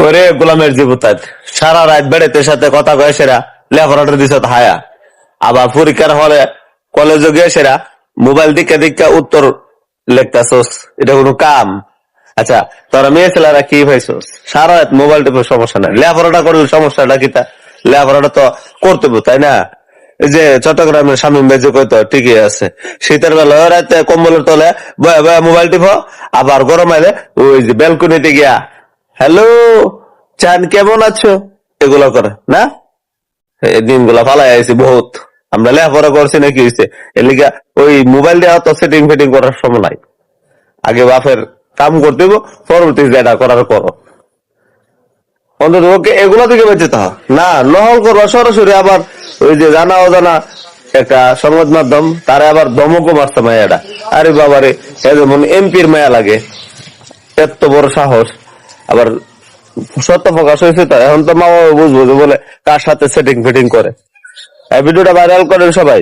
ওরে গোলামের জীবতাত সারা রাত বেড়েতে সাথে কথা কয়ে সেরা লেখাপড়াটা দিছ হায়া, আবার পরীক্ষার হলে কলেজে গিয়ে সেরা মোবাইল দিকে দিকে উত্তর লেখতাছোস, এটা কোনো কাম? আচ্ছা তোরা মেয়ে ছেলেরা কি পাইছোস? সারা রাত মোবাইল টিপে সমস্যা নাই, লেখাপড়াটা করলে সমস্যাটা কি? তা লেখাপড়াটা তো করতে হবে তাই না? এই যে চট্টগ্রামের শামীম ভাই যে কইতো ঠিকই আছে, শীতের বেলা রাতে কম্বলের তলে বয়া বয়া মোবাইল টিপো, আবার গরম আইলে ওই যে ব্যালকনিতে গিয়া হ্যালো চান কেমন আছো এগুলো করে না। এই দিনগুলা ফালাই আইছি বহুত। আমরা লেখাপড়া করছি নাকি হইছে এর লিগা ওই মোবাইল দেওয়া তো সেটিং ফিটিং করার সময় নাই। আগে বাপের কাম করতে হইব, পরবর্তী যেটা করার করো, অন্তত ওকে এগুলা থেকে বেঁচে থাক না। নহল করবা সরাসরি, আবার ওই যে জানা অজানা একটা সংবাদ মাধ্যম তারা আবার দমকও মারছে মায়াটা। আরে বাবারে, এ যেমন এমপির মায়া লাগে, এত বড় সাহস। আবার সত্য প্রকাশ হয়েছে তো, এখন তো মা বুঝবো যে বলে কার সাথে সেটিং ফিটিং করে। এই ভিডিওটা ভাইরাল করেন সবাই।